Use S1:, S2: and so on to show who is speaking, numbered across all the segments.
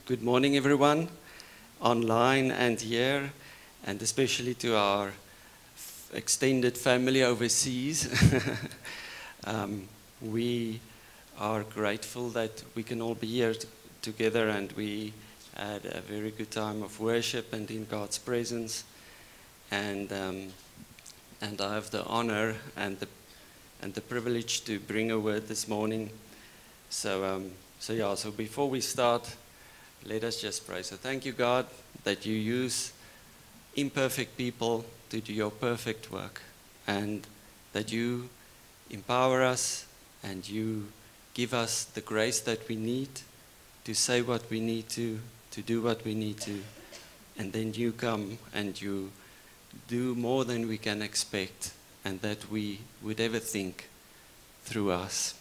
S1: Good morning, everyone, online and here, and especially to our extended family overseas. We are grateful that we can all be here together, and we had a very good time of worship and in God's presence. And I have the honor and the privilege to bring a word this morning. So before we start, let us just pray. So thank you, God, that you use imperfect people to do your perfect work, and that you empower us and you give us the grace that we need to say what we need to do what we need to, and then you come and you do more than we can expect and that we would ever think through us.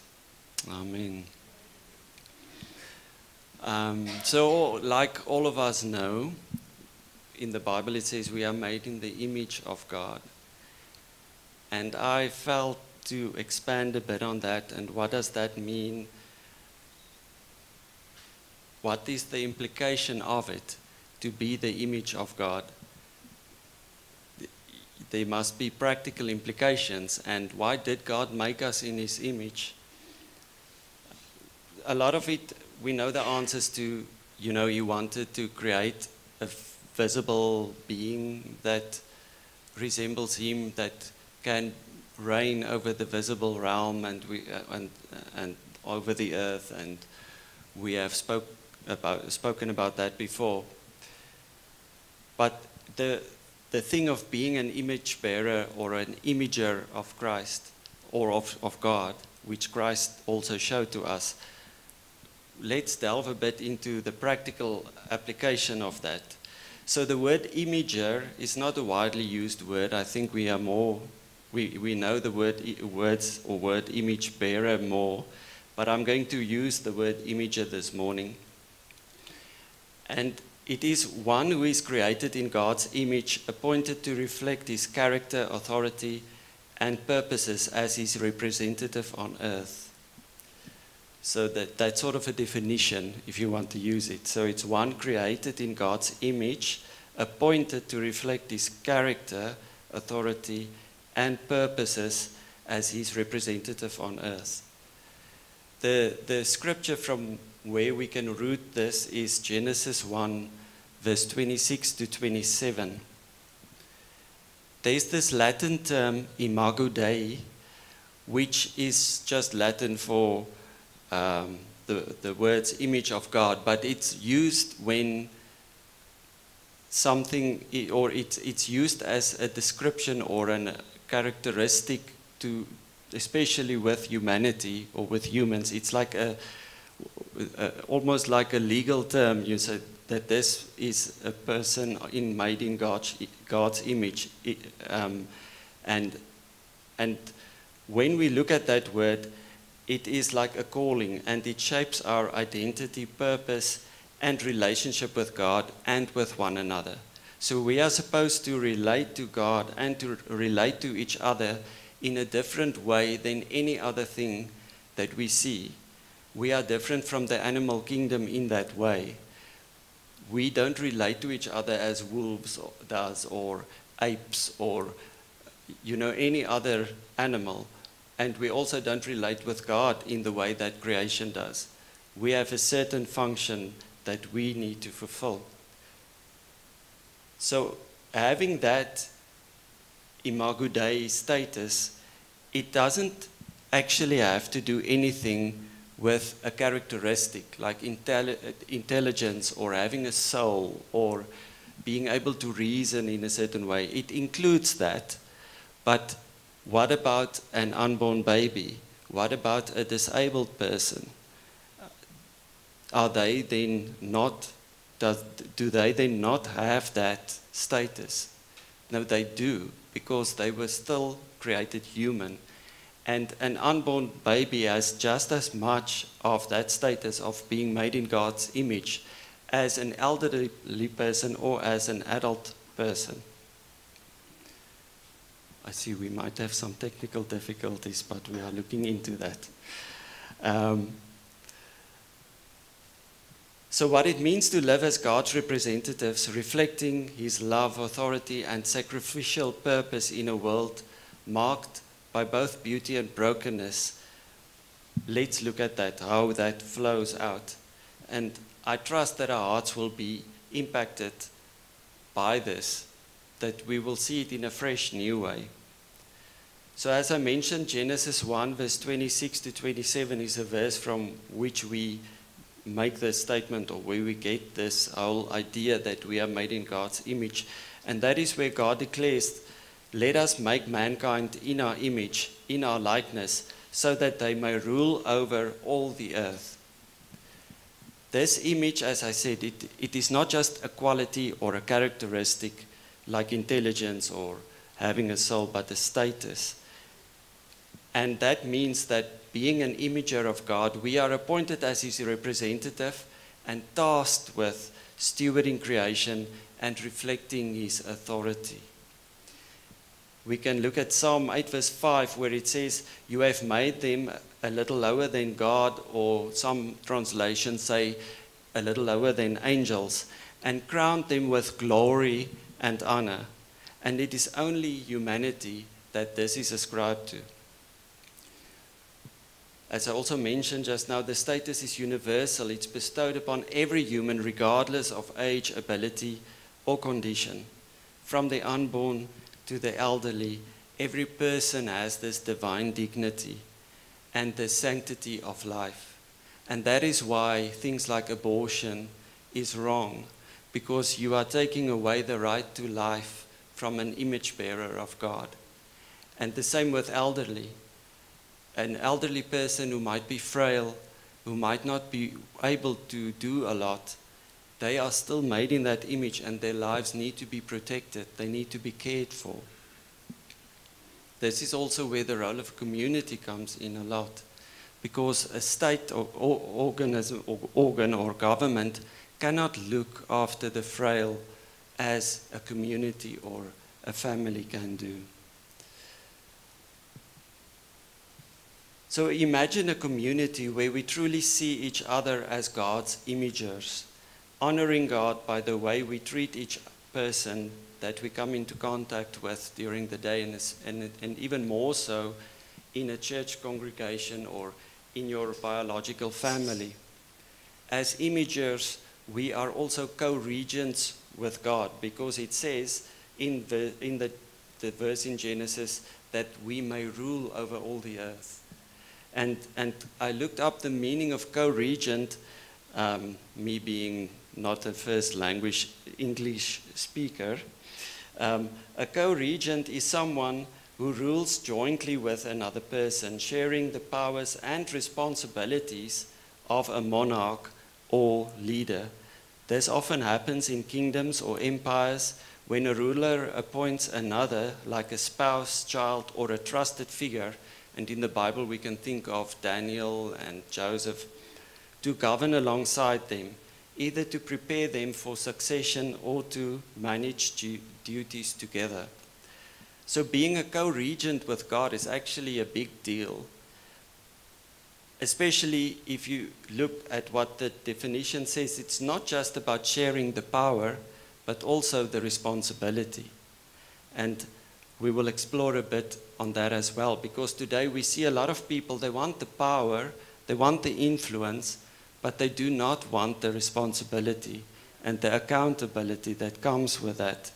S1: Amen. So like all of us know, in the Bible it says we are made in the image of God. And I felt to expand a bit on that, and what does that mean? What is the implication of it, to be the image of God? There must be practical implications. And why did God make us in His image? A lot of it, we know the answers to. He wanted to create a visible being that resembles Him, that can reign over the visible realm and over the earth. And we have spoken about that before. But the thing of being an image bearer or an imager of Christ or of God, which Christ also showed to us, let's delve a bit into the practical application of that. So the word imager is not a widely used word. I think we know the word image bearer more, but I'm going to use the word imager this morning. And it is one who is created in God's image, appointed to reflect His character, authority, and purposes as His representative on earth. So that's sort of a definition, if you want to use it. So it's one created in God's image, appointed to reflect His character, authority, and purposes as His representative on earth. The scripture from where we can root this is Genesis 1, verse 26 to 27. There's this Latin term, imago Dei, which is just Latin for the words image of God, but it's used when something, or it's used as a description or a characteristic to, especially with humanity or with humans. It's like almost like a legal term. You said that this is a person made in God's image, and when we look at that word, it is like a calling, and it shapes our identity, purpose, and relationship with God and with one another. So we are supposed to relate to God and to relate to each other in a different way than any other thing that we see. We are different from the animal kingdom in that way. We don't relate to each other as wolves does, or apes, or any other animal. And we also don't relate with God in the way that creation does. We have a certain function that we need to fulfill. So having that imago Dei status, it doesn't actually have to do anything with a characteristic like intelligence or having a soul or being able to reason in a certain way. It includes that, but what about an unborn baby? What about a disabled person? Are they then not, do they then not have that status? No, they do, because they were still created human. And an unborn baby has just as much of that status of being made in God's image as an elderly person or as an adult person. I see we might have some technical difficulties, but we are looking into that. So what it means to live as God's representatives, reflecting his love, authority, and sacrificial purpose in a world marked by both beauty and brokenness. Let's look at that, how that flows out. And I trust that our hearts will be impacted by this, that we will see it in a fresh, new way. So as I mentioned, Genesis 1, verse 26 to 27 is a verse from which we make this statement, or where we get this whole idea that we are made in God's image. And that is where God declares, let us make mankind in our image, in our likeness, so that they may rule over all the earth. This image, as I said, it is not just a quality or a characteristic like intelligence or having a soul, but a status. And that means that being an imager of God, we are appointed as his representative and tasked with stewarding creation and reflecting his authority. We can look at Psalm 8 verse 5 where it says, you have made them a little lower than God, or some translations say a little lower than angels, and crowned them with glory and honor. And it is only humanity that this is ascribed to. As I also mentioned just now, the status is universal. It's bestowed upon every human regardless of age, ability, or condition. From the unborn to the elderly, every person has this divine dignity and the sanctity of life. And that is why things like abortion is wrong, because you are taking away the right to life from an image bearer of God. And the same with elderly. An elderly person who might be frail, who might not be able to do a lot, they are still made in that image, and their lives need to be protected. They need to be cared for. This is also where the role of community comes in a lot, because a state or organism or organ or government cannot look after the frail as a community or a family can do. So imagine a community where we truly see each other as God's imagers, honoring God by the way we treat each person that we come into contact with during the day, and even more so in a church congregation or in your biological family. As imagers, we are also co-regents with God, because it says in the verse in Genesis that we may rule over all the earth. And I looked up the meaning of co-regent, me being not a first language English speaker. A co-regent is someone who rules jointly with another person, sharing the powers and responsibilities of a monarch or leader. This often happens in kingdoms or empires when a ruler appoints another, like a spouse, child, or a trusted figure. And in the Bible we can think of Daniel and Joseph, to govern alongside them, either to prepare them for succession or to manage duties together. So being a co-regent with God is actually a big deal, especially if you look at what the definition says. It's not just about sharing the power, but also the responsibility. And we will explore a bit on that as well, because today we see a lot of people, they want the power, they want the influence, but they do not want the responsibility and the accountability that comes with that.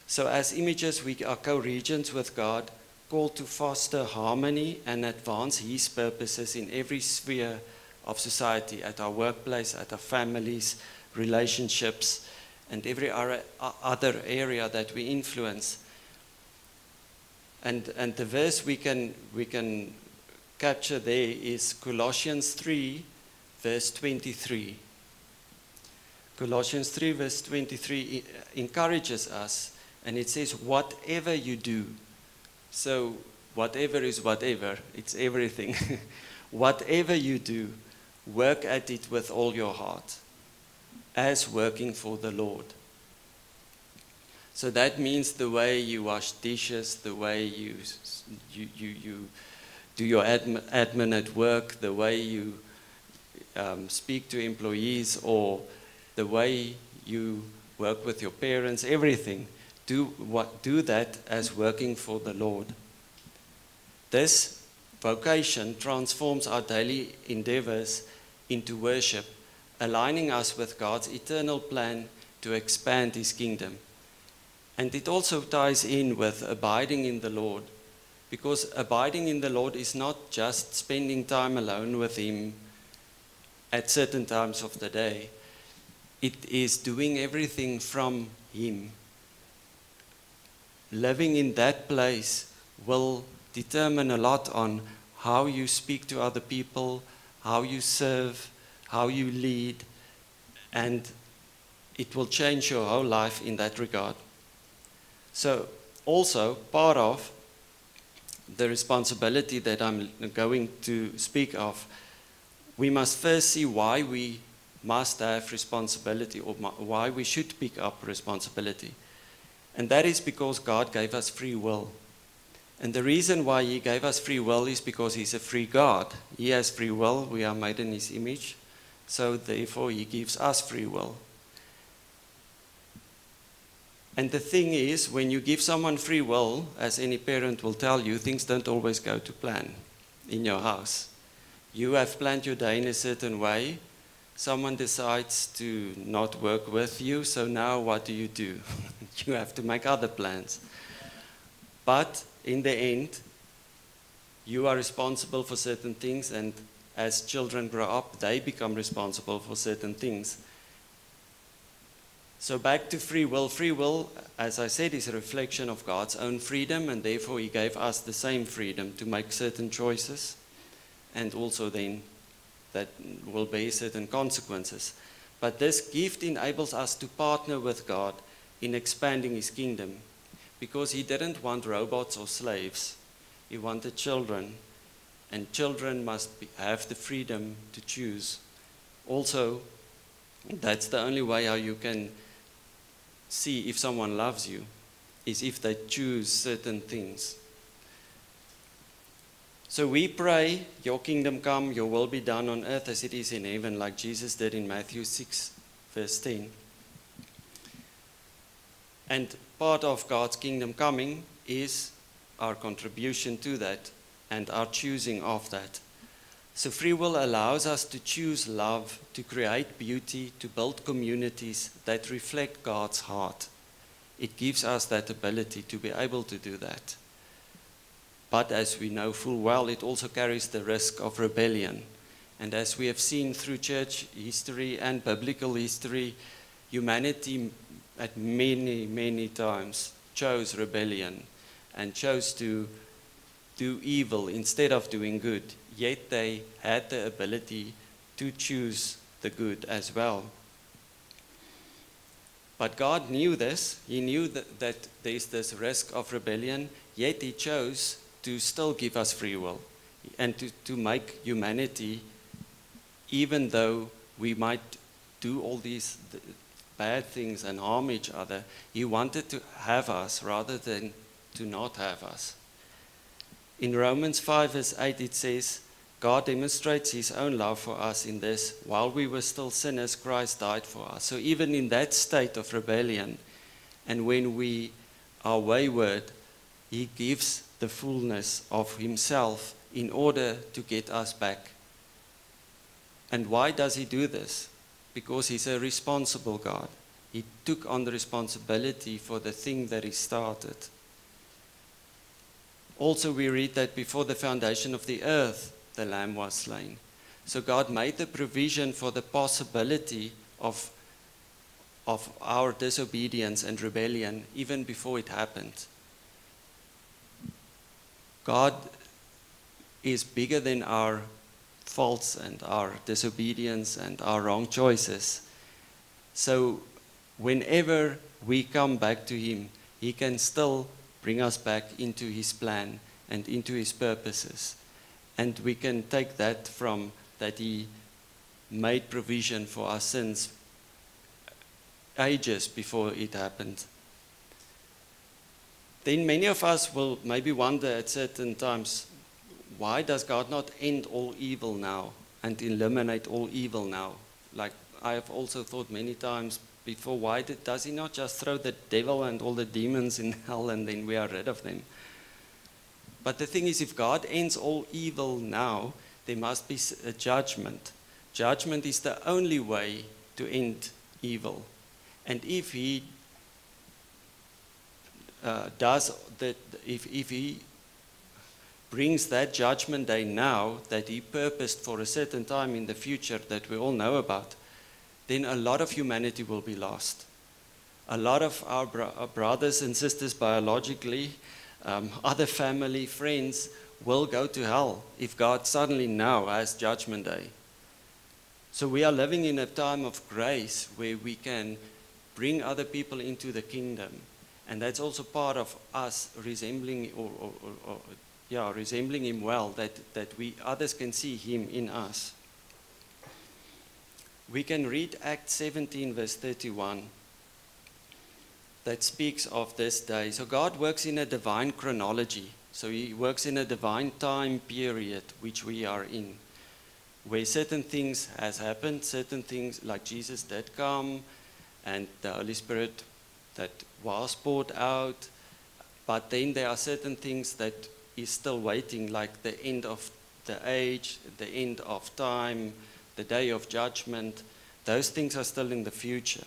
S1: So as imagers, we are co-regents with God, called to foster harmony and advance His purposes in every sphere of society, at our workplace, at our families, relationships, and every other area that we influence. And the verse we can capture there is Colossians 3, verse 23. Colossians 3, verse 23 encourages us, and it says, whatever you do. So whatever is whatever, it's everything. Whatever you do, work at it with all your heart, as working for the Lord. So that means the way you wash dishes, the way you do your admin at work, the way you speak to employees, or the way you work with your parents, everything. Do that as working for the Lord. This vocation transforms our daily endeavors into worship, aligning us with God's eternal plan to expand His kingdom. And it also ties in with abiding in the Lord, because abiding in the Lord is not just spending time alone with Him at certain times of the day. It is doing everything from Him. Living in that place will determine a lot on how you speak to other people, how you serve, how you lead, and it will change your whole life in that regard. So also part of the responsibility that I'm going to speak of, we must first see why we must have responsibility, or why we should pick up responsibility. And that is because God gave us free will. And the reason why He gave us free will is because He's a free God. He has free will. We are made in His image. So therefore He gives us free will. And the thing is, when you give someone free will, as any parent will tell you, things don't always go to plan in your house. You have planned your day in a certain way. Someone decides to not work with you, so now what do? You have to make other plans. But in the end, you are responsible for certain things, and as children grow up, they become responsible for certain things. So back to free will. Free will, as I said, is a reflection of God's own freedom, and therefore He gave us the same freedom to make certain choices, and also then that will bear certain consequences. But this gift enables us to partner with God in expanding His kingdom, because He didn't want robots or slaves. He wanted children, and children must have the freedom to choose. Also, that's the only way how you can see if someone loves you, is if they choose certain things. So we pray, your kingdom come, your will be done on earth as it is in heaven, like Jesus did in Matthew 6, verse 10. And part of God's kingdom coming is our contribution to that and our choosing of that. So free will allows us to choose love, to create beauty, to build communities that reflect God's heart. It gives us that ability to be able to do that. But as we know full well, it also carries the risk of rebellion. And as we have seen through church history and biblical history, humanity at many, many times chose rebellion and chose to do evil instead of doing good. Yet they had the ability to choose the good as well. But God knew this. He knew that there's this risk of rebellion, yet He chose to still give us free will and to make humanity, even though we might do all these bad things and harm each other, He wanted to have us rather than to not have us. In Romans 5 verse 8 it says, God demonstrates His own love for us in this: while we were still sinners, Christ died for us. So even in that state of rebellion, and when we are wayward, He gives the fullness of Himself in order to get us back. And why does He do this? Because He's a responsible God. He took on the responsibility for the thing that He started. Also, we read that before the foundation of the earth, the Lamb was slain. So God made the provision for the possibility of our disobedience and rebellion even before it happened. God is bigger than our faults and our disobedience and our wrong choices. So whenever we come back to Him, He can still bring us back into His plan and into His purposes. And we can take that from that He made provision for our sins ages before it happened. Then many of us will maybe wonder at certain times, why does God not end all evil now? and eliminate all evil now. Like I have also thought many times before, why does he not just throw the devil and all the demons in hell and then we are rid of them? But the thing is, if God ends all evil now, there must be a judgment. Judgment is the only way to end evil. And if he if he brings that judgment day now that he purposed for a certain time in the future that we all know about, then a lot of humanity will be lost. A lot of our brothers and sisters biologically, other family, friends, will go to hell if God suddenly now has judgment day. So we are living in a time of grace where we can bring other people into the kingdom. And that's also part of us resembling resembling him well, that we others can see him in us. We can read Acts 17 verse 31 that speaks of this day. So God works in a divine chronology. So he works in a divine time period which we are in, where certain things has happened, certain things like Jesus did come and the Holy Spirit that was poured out, but then there are certain things that is still waiting, like the end of the age, the end of time, the day of judgment. Those things are still in the future.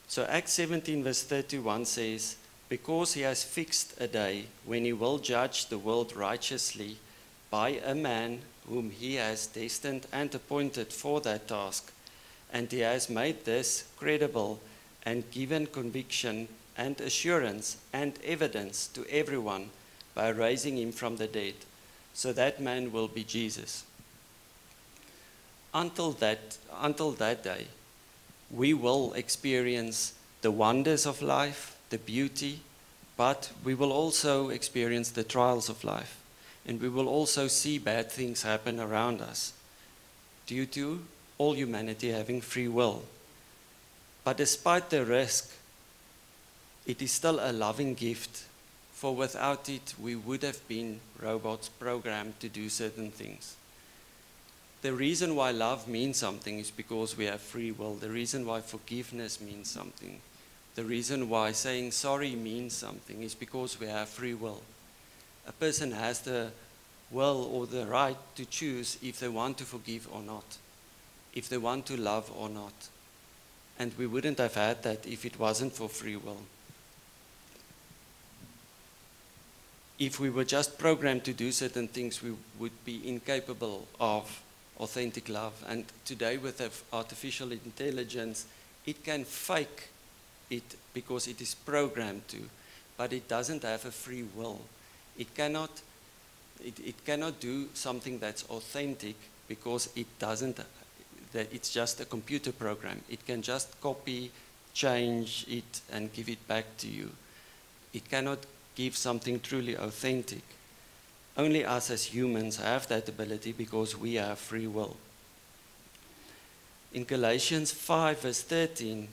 S1: So Acts 17 verse 31 says, because he has fixed a day when he will judge the world righteously by a man whom he has destined and appointed for that task, and he has made this credible and given conviction and assurance and evidence to everyone by raising him from the dead. So that man will be Jesus. Until that day, we will experience the wonders of life, the beauty, but we will also experience the trials of life. And we will also see bad things happen around us due to all humanity having free will. But despite the risk, it is still a loving gift, for without it, we would have been robots programmed to do certain things. The reason why love means something is because we have free will. The reason why forgiveness means something, the reason why saying sorry means something is because we have free will. A person has the will or the right to choose if they want to forgive or not, if they want to love or not. And we wouldn't have had that if it wasn't for free will. If we were just programmed to do certain things, we would be incapable of authentic love. And today with artificial intelligence, it can fake it because it is programmed to, but it doesn't have a free will. It cannot do something that's authentic because it doesn't, that it's just a computer program. It can just copy, change it, and give it back to you. It cannot give something truly authentic. Only us as humans have that ability because we have free will. In Galatians 5 verse 13,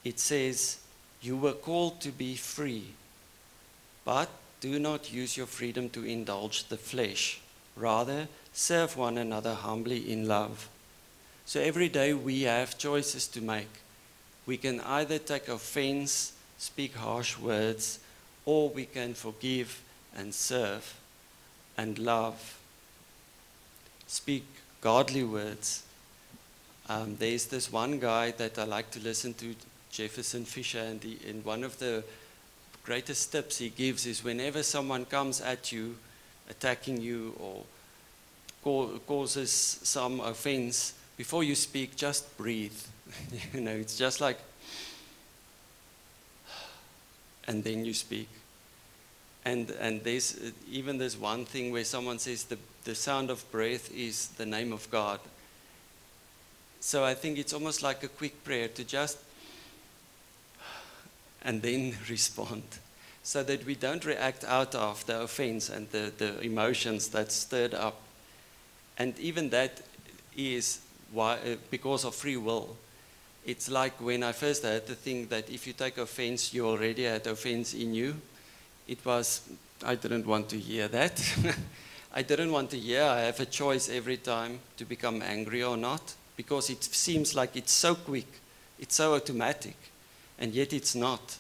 S1: it says, you were called to be free, but do not use your freedom to indulge the flesh. Rather, serve one another humbly in love. So every day we have choices to make. We can either take offense, speak harsh words, or we can forgive and serve and love. Speak godly words. There's this one guy that I like to listen to, Jefferson Fisher, and one of the greatest tips he gives is whenever someone comes at you, attacking you or causes some offense, before you speak, just breathe. You know, it's just like, and then you speak. And there's even this one thing where someone says the sound of breath is the name of God. So I think it's almost like a quick prayer to just, and then respond, so that we don't react out of the offense and the emotions that's stirred up. And even that is why, because of free will. It's like when I first heard the thing that if you take offense, you already had offense in you. It was, I didn't want to hear that. I didn't want to hear I have a choice every time to become angry or not, because it seems like it's so quick, it's so automatic, and yet it's not.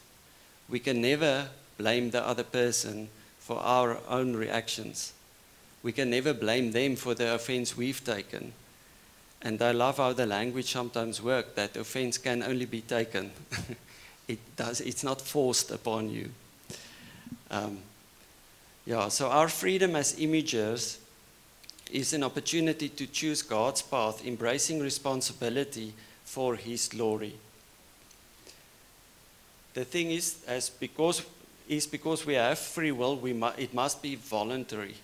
S1: We can never blame the other person for our own reactions. We can never blame them for the offense we've taken. And I love how the language sometimes works, that offense can only be taken. It's not forced upon you. So our freedom as imagers is an opportunity to choose God's path, embracing responsibility for His glory. The thing is, because we have free will, it must be voluntary.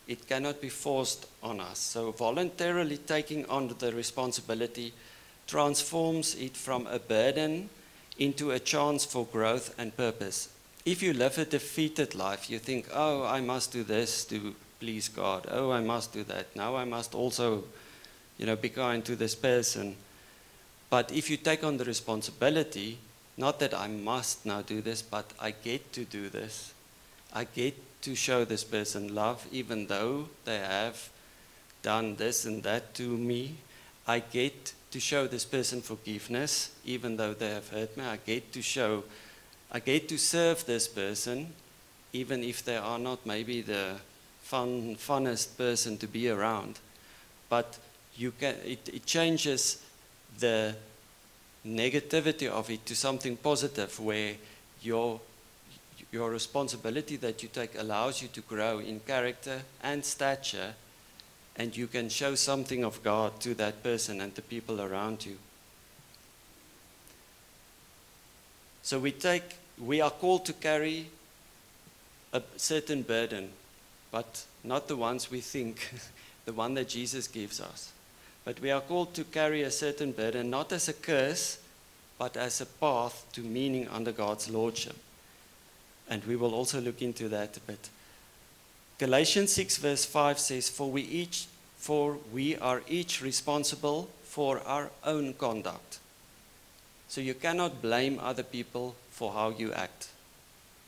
S1: It cannot be forced on us. So voluntarily taking on the responsibility transforms it from a burden into a chance for growth and purpose. If you live a defeated life, you think, oh, I must do this to please God. Oh, I must do that. Now I must also, be kind to this person. But if you take on the responsibility, not that I must now do this, but I get to do this. I get to show this person love, even though they have done this and that to me. I get to show this person forgiveness, even though they have hurt me. I get to serve this person, even if they are not maybe the funnest person to be around. But it changes the negativity of it to something positive, where your responsibility that you take allows you to grow in character and stature, and you can show something of God to that person and the people around you. So we are called to carry a certain burden, but not the ones we think, the one that Jesus gives us. But we are called to carry a certain burden, not as a curse, but as a path to meaning under God's lordship. And we will also look into that a bit. Galatians 6 verse 5 says, For we are each responsible for our own conduct. So you cannot blame other people for how you act.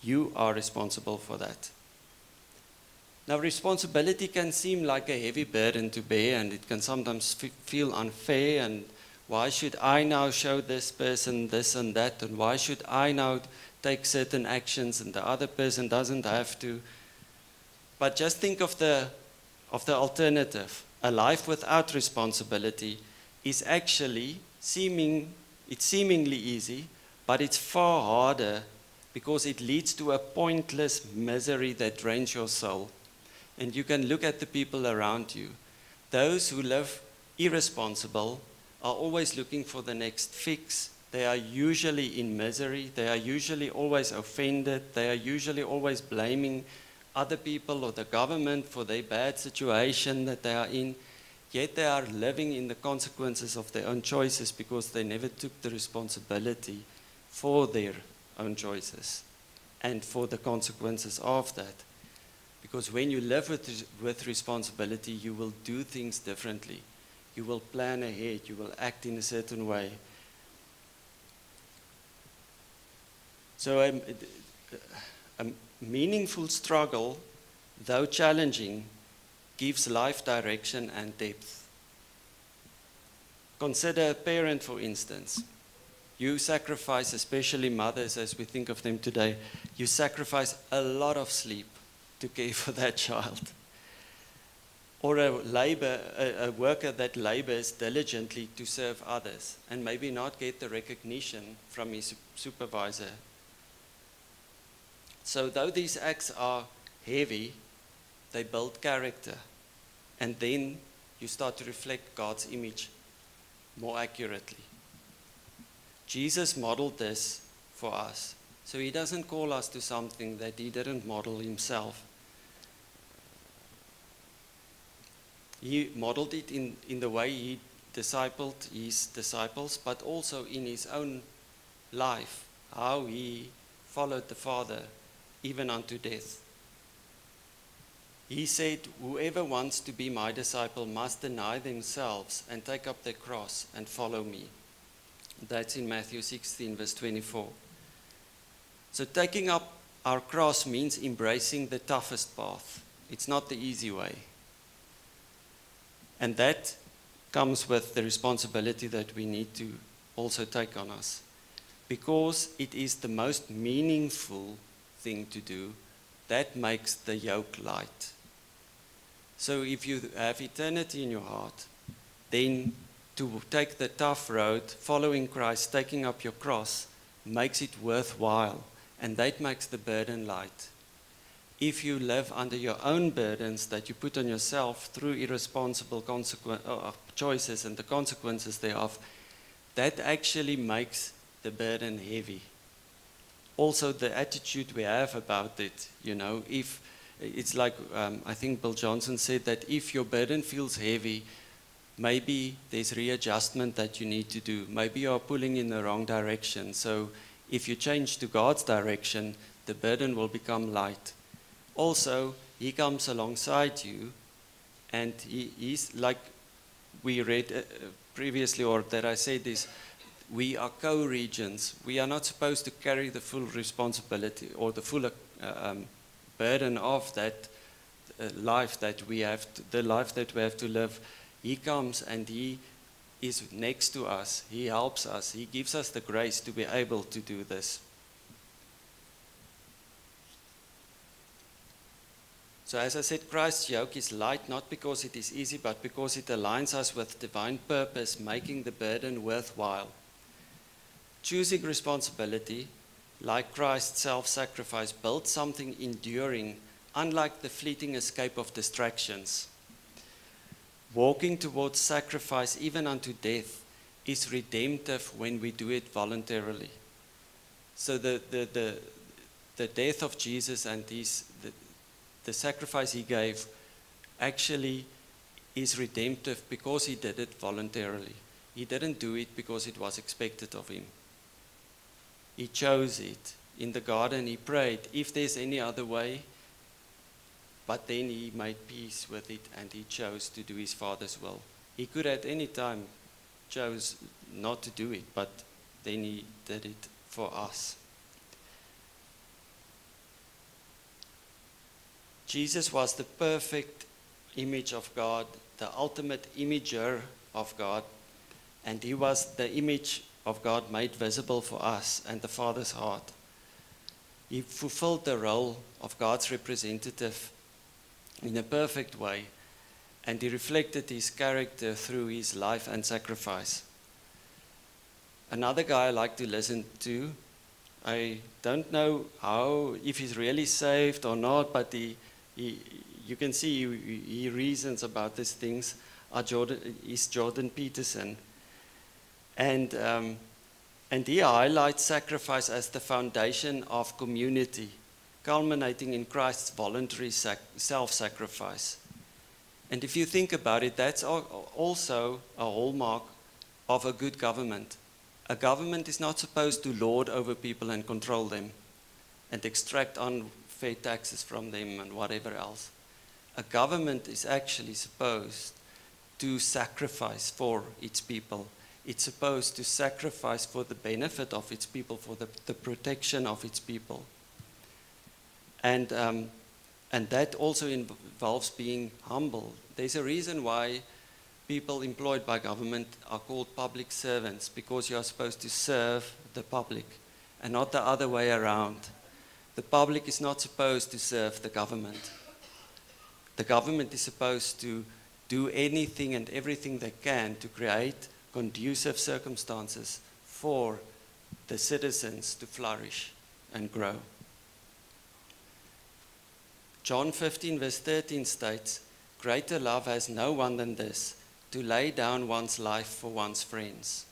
S1: You are responsible for that. Now, responsibility can seem like a heavy burden to bear, and it can sometimes feel unfair, and why should I now show this person this and that, and why should I now take certain actions and the other person doesn't have to? But just think of the alternative. A life without responsibility is actually seemingly easy, but it's far harder, because it leads to a pointless misery that drains your soul. And you can look at the people around you. Those who live irresponsible are always looking for the next fix. They are usually in misery. They are usually always offended. They are usually always blaming other people or the government for their bad situation that they are in. Yet they are living in the consequences of their own choices, because they never took the responsibility for their own choices and for the consequences of that. Because when you live with responsibility, you will do things differently. You will plan ahead. You will act in a certain way. So a meaningful struggle, though challenging, gives life direction and depth. Consider a parent, for instance. You sacrifice, especially mothers as we think of them today, you sacrifice a lot of sleep to care for that child. Or a worker that labors diligently to serve others and maybe not get the recognition from his supervisor. So though these acts are heavy, they build character. And then you start to reflect God's image more accurately. Jesus modeled this for us. So he doesn't call us to something that he didn't model himself. He modeled it in the way he discipled his disciples, but also in his own life, how he followed the Father even unto death. He said, whoever wants to be my disciple must deny themselves and take up their cross and follow me. That's in Matthew 16, verse 24. So taking up our cross means embracing the toughest path. It's not the easy way. And that comes with the responsibility that we need to also take on us. Because it is the most meaningful thing to do, that makes the yoke light. So if you have eternity in your heart, then to take the tough road, following Christ, taking up your cross, makes it worthwhile. And that makes the burden light. If you live under your own burdens that you put on yourself through irresponsible choices and the consequences thereof, that actually makes the burden heavy. Also, the attitude we have about it, if it's like, I think Bill Johnson said that if your burden feels heavy, maybe there's readjustment that you need to do. Maybe you're pulling in the wrong direction. So if you change to God's direction, the burden will become light. Also, He comes alongside you, and He's like we read previously, or that I said this, we are co-regents. We are not supposed to carry the full responsibility or the full burden of that life that we have, the life that we have to live. He comes and He is next to us. He helps us. He gives us the grace to be able to do this. So as I said, Christ's yoke is light not because it is easy, but because it aligns us with divine purpose, making the burden worthwhile. Choosing responsibility, like Christ's self-sacrifice, builds something enduring, unlike the fleeting escape of distractions. Walking towards sacrifice, even unto death, is redemptive when we do it voluntarily. So the death of Jesus and the sacrifice He gave actually is redemptive because He did it voluntarily. He didn't do it because it was expected of Him. He chose it. In the garden He prayed, if there's any other way, but then He made peace with it and He chose to do His Father's will. He could at any time chose not to do it, but then He did it for us. Jesus was the perfect image of God, the ultimate imager of God, and He was the image of God made visible for us and the Father's heart. He fulfilled the role of God's representative in a perfect way, and He reflected His character through His life and sacrifice. Another guy I like to listen to, I don't know if he's really saved or not, but you can see he reasons about these things, is Jordan Peterson. And he highlights sacrifice as the foundation of community, culminating in Christ's voluntary self-sacrifice. And if you think about it, that's also a hallmark of a good government. A government is not supposed to lord over people and control them and extract unfair taxes from them and whatever else. A government is actually supposed to sacrifice for its people. It's supposed to sacrifice for the benefit of its people, for the protection of its people. And that also involves being humble. There's a reason why people employed by government are called public servants, because you are supposed to serve the public and not the other way around. The public is not supposed to serve the government. The government is supposed to do anything and everything they can to create conducive circumstances for the citizens to flourish and grow. John 15 verse 13 states, "Greater love has no one than this, to lay down one's life for one's friends."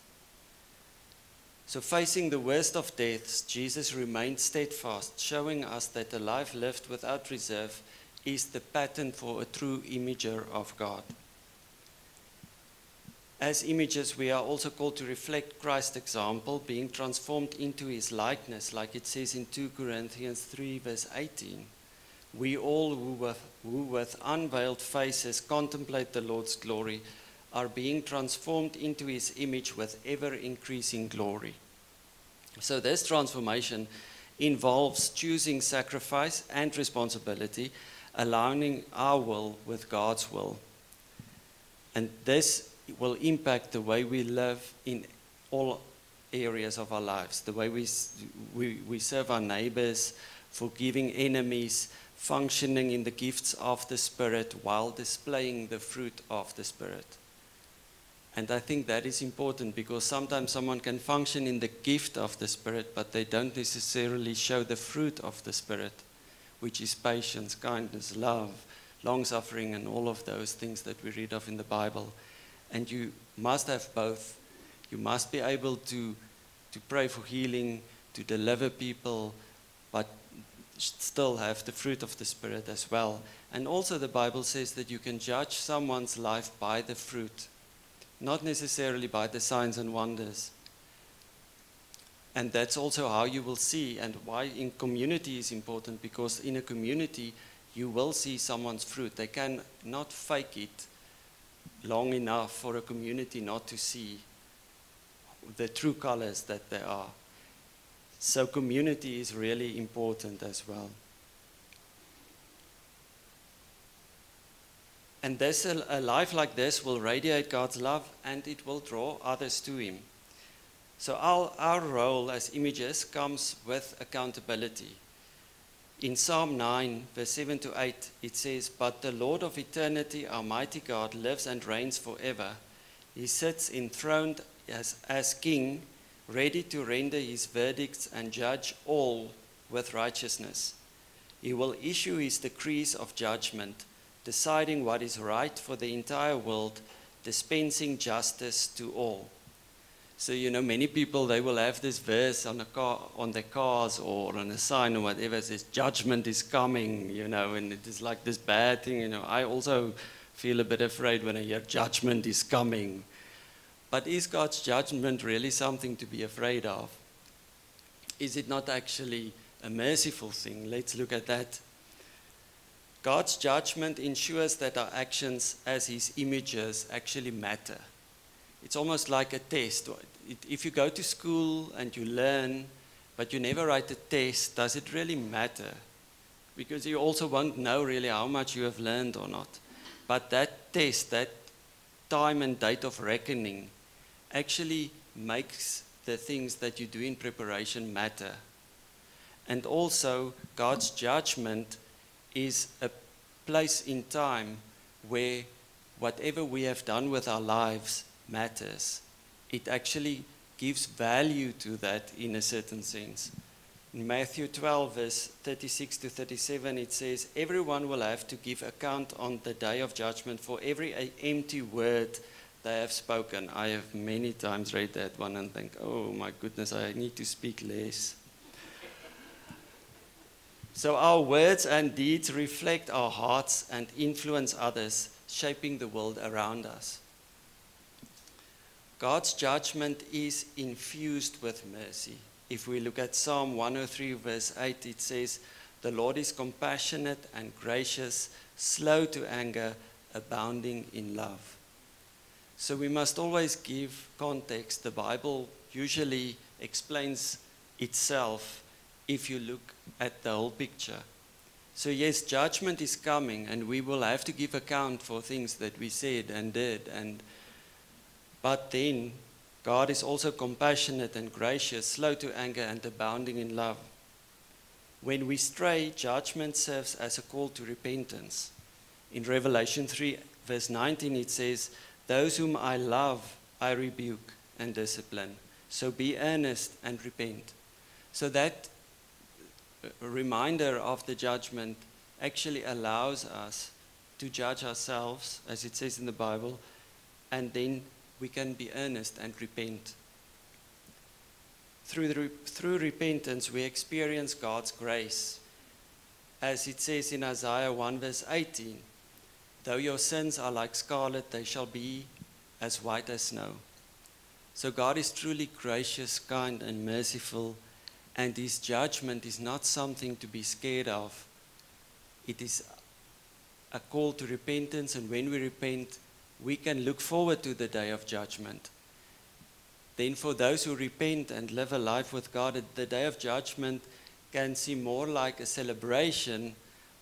S1: So facing the worst of deaths, Jesus remained steadfast, showing us that a life lived without reserve is the pattern for a true imager of God. As imagers, we are also called to reflect Christ's example, being transformed into His likeness, like it says in 2 Corinthians 3 verse 18. We all who with unveiled faces contemplate the Lord's glory are being transformed into His image with ever-increasing glory. So this transformation involves choosing sacrifice and responsibility, aligning our will with God's will. And this will impact the way we live in all areas of our lives, the way we serve our neighbors, forgiving enemies, functioning in the gifts of the Spirit while displaying the fruit of the Spirit. And I think that is important, because sometimes someone can function in the gift of the Spirit, but they don't necessarily show the fruit of the Spirit, which is patience, kindness, love, long-suffering, and all of those things that we read of in the Bible. And you must have both. You must be able to pray for healing, to deliver people, but still have the fruit of the Spirit as well. And also the Bible says that you can judge someone's life by the fruit, not necessarily by the signs and wonders. And that's also how you will see, and why in community is important, because in a community you will see someone's fruit. They can not fake it long enough for a community not to see the true colors that they are. So community is really important as well. And this, a life like this will radiate God's love, and it will draw others to Him. So our role as images comes with accountability. In Psalm 9, verse 7 to 8, it says, "But the Lord of eternity, our mighty God, lives and reigns forever. He sits enthroned as king, ready to render his verdicts and judge all with righteousness. He will issue his decrees of judgment, deciding what is right for the entire world, dispensing justice to all." So, many people, they will have this verse on their cars or on a sign or whatever, says judgment is coming, and it is like this bad thing. I also feel a bit afraid when I hear judgment is coming. But is God's judgment really something to be afraid of? Is it not actually a merciful thing? Let's look at that. God's judgment ensures that our actions as His images actually matter. It's almost like a test. If you go to school and you learn, but you never write a test, does it really matter? Because you also won't know really how much you have learned or not. But that test, that time and date of reckoning, actually makes the things that you do in preparation matter. And also, God's judgment is a place in time where whatever we have done with our lives matters. It actually gives value to that in a certain sense. In Matthew 12, verse 36 to 37, it says, "Everyone will have to give account on the day of judgment for every empty word they have spoken." I have many times read that one and think, oh my goodness, I need to speak less. So our words and deeds reflect our hearts and influence others, shaping the world around us. God's judgment is infused with mercy. If we look at Psalm 103, verse 8, it says, "The Lord is compassionate and gracious, slow to anger, abounding in love." So we must always give context. The Bible usually explains itself if you look at the whole picture. So yes, judgment is coming, and we will have to give account for things that we said and did. But then God is also compassionate and gracious, slow to anger, and abounding in love. When we stray, judgment serves as a call to repentance. In Revelation 3, verse 19, it says, "Those whom I love, I rebuke and discipline. So be earnest and repent." So that reminder of the judgment actually allows us to judge ourselves, as it says in the Bible, and then we can be earnest and repent. Through repentance, we experience God's grace. As it says in Isaiah 1, verse 18, "Though your sins are like scarlet, they shall be as white as snow." So God is truly gracious, kind, and merciful, and His judgment is not something to be scared of. It is a call to repentance, and when we repent, we can look forward to the day of judgment. Then for those who repent and live a life with God, the day of judgment can seem more like a celebration,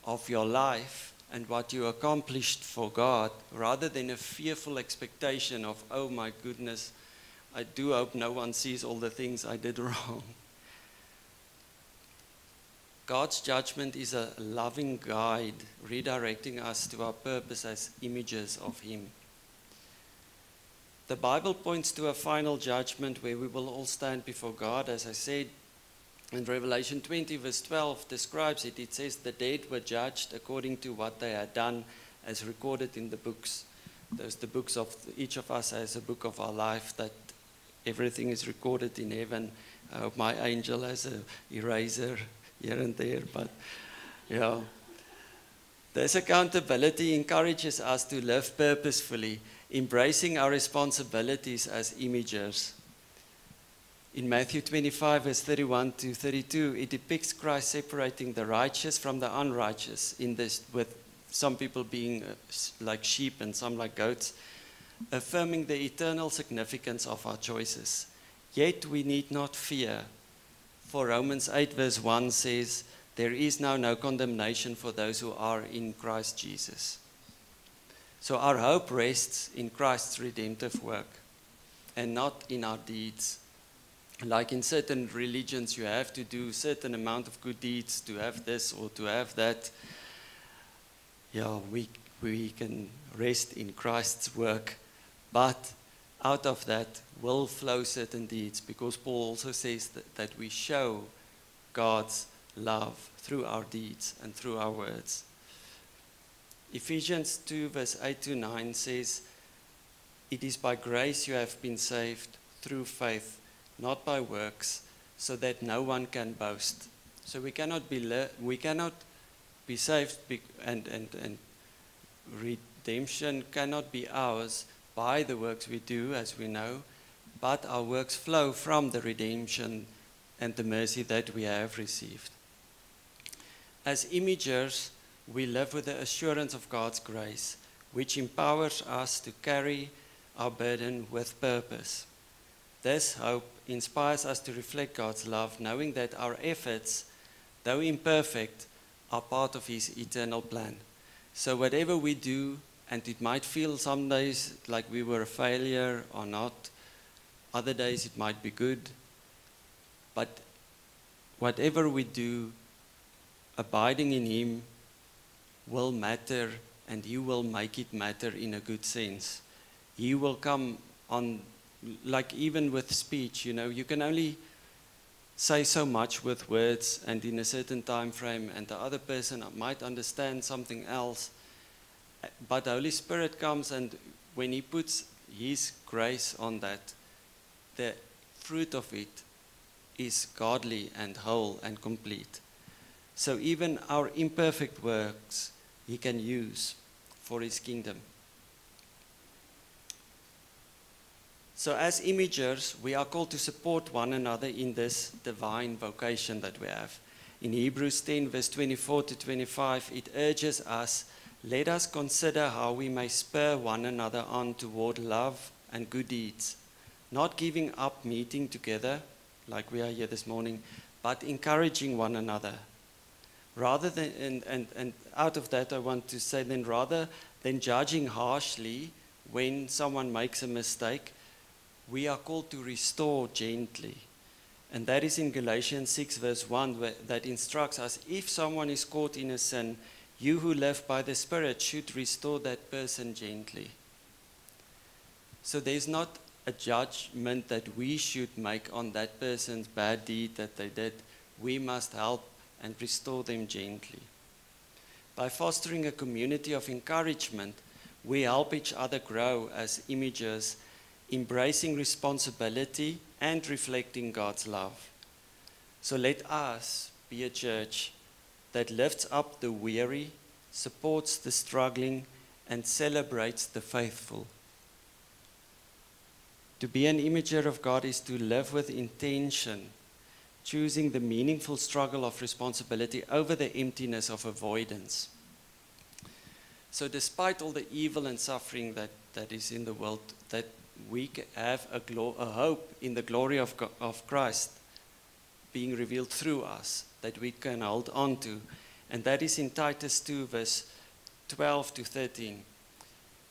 S1: of your life and what you accomplished for God, rather than a fearful expectation of, oh my goodness, I do hope no one sees all the things I did wrong. God's judgment is a loving guide, redirecting us to our purpose as images of Him. The Bible points to a final judgment where we will all stand before God. As I said, in Revelation 20 verse 12 describes it. It says the dead were judged according to what they had done, as recorded in the books. There's the books of each of us has a book of our life, that everything is recorded in heaven. My angel has an eraser here and there, but yeah. This accountability encourages us to live purposefully, embracing our responsibilities as imagers. In Matthew 25, verse 31 to 32, it depicts Christ separating the righteous from the unrighteous, in this, with some people being like sheep and some like goats, affirming the eternal significance of our choices. Yet we need not fear, for Romans 8, verse 1 says, there is now no condemnation for those who are in Christ Jesus. So our hope rests in Christ's redemptive work and not in our deeds. Like in certain religions, you have to do a certain amount of good deeds to have this or to have that. Yeah, we can rest in Christ's work, but out of that will flow certain deeds, because Paul also says that we show God's love through our deeds and through our words. Ephesians 2 verse 8 to 9 says, it is by grace you have been saved through faith, not by works, so that no one can boast. So we cannot be saved and redemption cannot be ours by the works we do, as we know, but our works flow from the redemption and the mercy that we have received. As imagers, we live with the assurance of God's grace, which empowers us to carry our burden with purpose. This hope inspires us to reflect God's love, knowing that our efforts, though imperfect, are part of His eternal plan. So whatever we do, and it might feel some days like we were a failure or not, other days it might be good, but whatever we do, abiding in Him will matter, and He will make it matter in a good sense. He will come on, like even with speech, you can only say so much with words and in a certain time frame, and the other person might understand something else. But the Holy Spirit comes, and when He puts His grace on that, the fruit of it is godly and whole and complete. So even our imperfect works He can use for His kingdom. So as imagers, we are called to support one another in this divine vocation that we have. In Hebrews 10, verse 24 to 25, it urges us, let us consider how we may spur one another on toward love and good deeds, not giving up meeting together, like we are here this morning, but encouraging one another. Rather than, and out of that I want to say, then rather than judging harshly when someone makes a mistake, we are called to restore gently. And that is in Galatians 6 verse 1, that instructs us, if someone is caught in a sin, you who live by the Spirit should restore that person gently. So there's not a judgment that we should make on that person's bad deed that they did. We must help and restore them gently. By fostering a community of encouragement, we help each other grow as imagers, embracing responsibility and reflecting God's love. So let us be a church that lifts up the weary, supports the struggling, and celebrates the faithful. To be an imager of God is to live with intention, choosing the meaningful struggle of responsibility over the emptiness of avoidance. So despite all the evil and suffering that is in the world, that we have a hope in the glory of Christ being revealed through us, that we can hold on to. And that is in Titus 2, verse 12 to 13,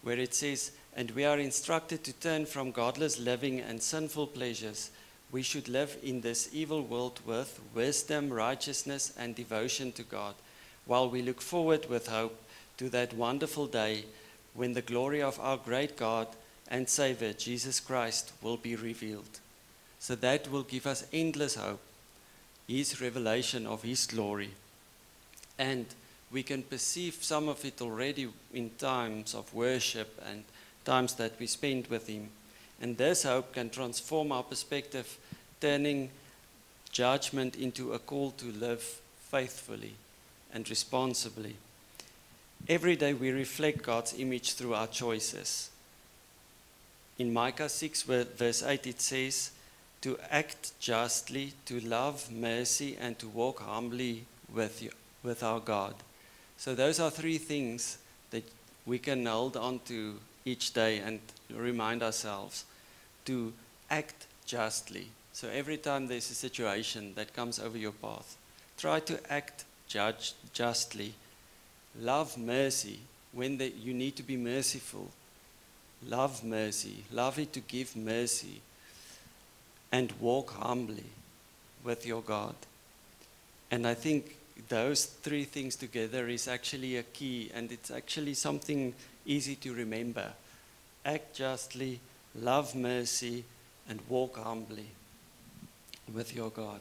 S1: where it says, "And we are instructed to turn from godless living and sinful pleasures. We should live in this evil world with wisdom, righteousness, and devotion to God, while we look forward with hope to that wonderful day when the glory of our great God and Savior, Jesus Christ, will be revealed." So that will give us endless hope, His revelation of His glory. And we can perceive some of it already in times of worship and times that we spend with Him. And this hope can transform our perspective, turning judgment into a call to live faithfully and responsibly. Every day we reflect God's image through our choices. In Micah 6, verse 8, it says, "To act justly, to love mercy, and to walk humbly with our God." So those are three things that we can hold on to each day and remind ourselves to act justly. So every time there's a situation that comes over your path, try to act justly. Love mercy when you need to be merciful. Love mercy. Love it to give mercy. And walk humbly with your God. And I think those three things together is actually a key, and it's actually something easy to remember. Act justly, love mercy, and walk humbly with your God.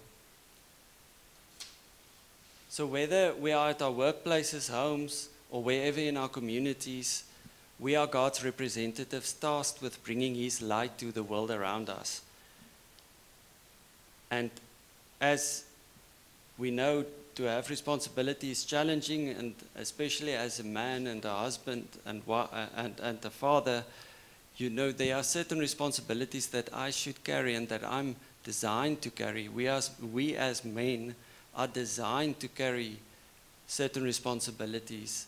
S1: So whether we are at our workplaces, homes, or wherever in our communities, we are God's representatives tasked with bringing His light to the world around us. And as we know, to have responsibility is challenging, and especially as a man and a husband and a father, you know there are certain responsibilities that I should carry and that I'm designed to carry. We as men are designed to carry certain responsibilities.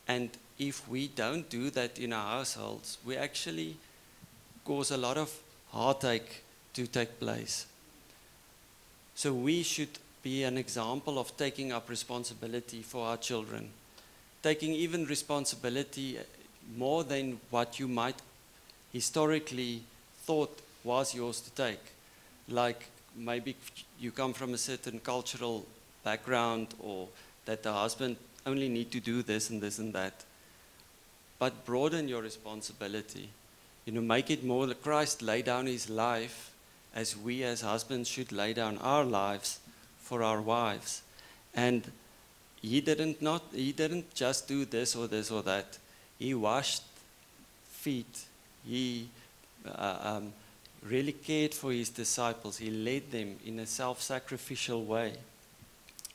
S1: And if we don't do that in our households, we actually cause a lot of heartache to take place. So we should be an example of taking up responsibility for our children, taking even responsibility more than what you might historically thought was yours to take. Like maybe you come from a certain cultural background, or that the husband only need to do this and this and that. But broaden your responsibility. Make it more that Christ laid down His life, as we as husbands should lay down our lives for our wives. And He didn't just do this or that. He washed feet. He really cared for His disciples. He led them in a self-sacrificial way.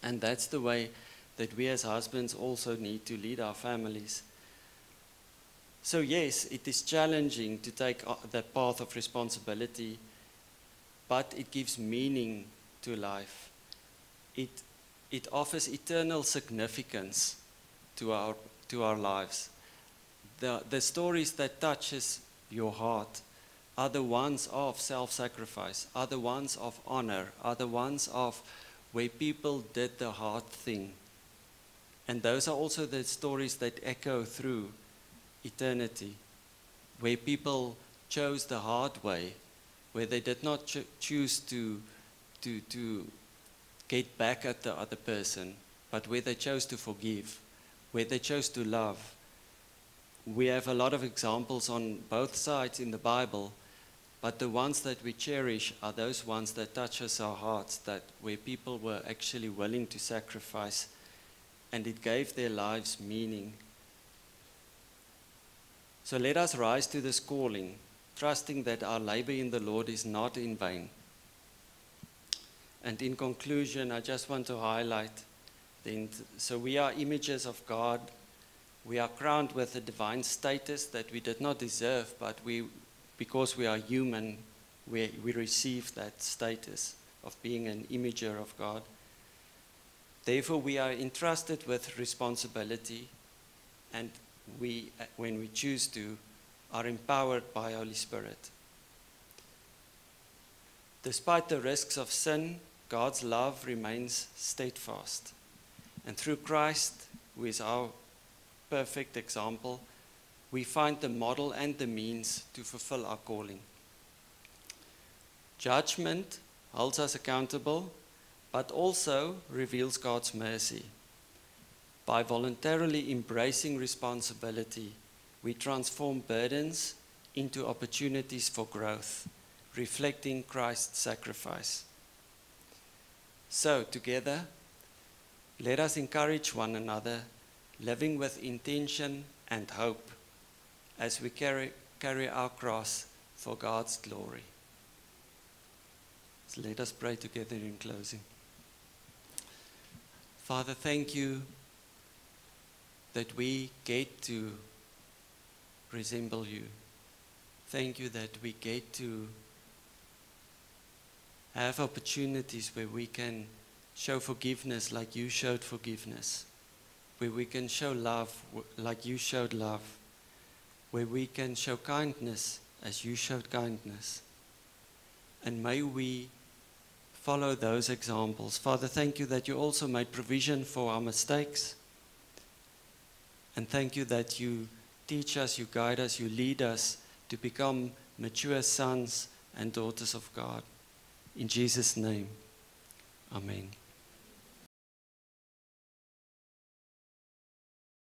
S1: And that's the way that we as husbands also need to lead our families. So yes, it is challenging to take that path of responsibility, but it gives meaning to life. It offers eternal significance to our lives. The stories that touches your heart are the ones of self-sacrifice, are the ones of honor, are the ones of where people did the hard thing. And those are also the stories that echo through eternity, where people chose the hard way, where they did not choose to get back at the other person, but where they chose to forgive, where they chose to love. We have a lot of examples on both sides in the Bible, but the ones that we cherish are those ones that touch us our hearts, that where people were actually willing to sacrifice, and it gave their lives meaning. So let us rise to this calling, trusting that our labor in the Lord is not in vain. And in conclusion, I just want to highlight, so we are images of God. We are crowned with a divine status that we did not deserve, but because we are human, we receive that status of being an imager of God. Therefore, we are entrusted with responsibility, and when we choose to, are empowered by Holy Spirit. Despite the risks of sin, God's love remains steadfast. And through Christ, who is our perfect example, we find the model and the means to fulfill our calling. Judgment holds us accountable, but also reveals God's mercy. By voluntarily embracing responsibility, we transform burdens into opportunities for growth, reflecting Christ's sacrifice. So, together, let us encourage one another, living with intention and hope as we carry our cross for God's glory. So let us pray together in closing. Father, thank you that we get to resemble you. Thank you that we get to have opportunities where we can show forgiveness like you showed forgiveness, where we can show love like you showed love, where we can show kindness as you showed kindness. And may we follow those examples. Father, thank you that you also made provision for our mistakes. And thank you that you teach us, you guide us, you lead us to become mature sons and daughters of God. In Jesus' name, amen.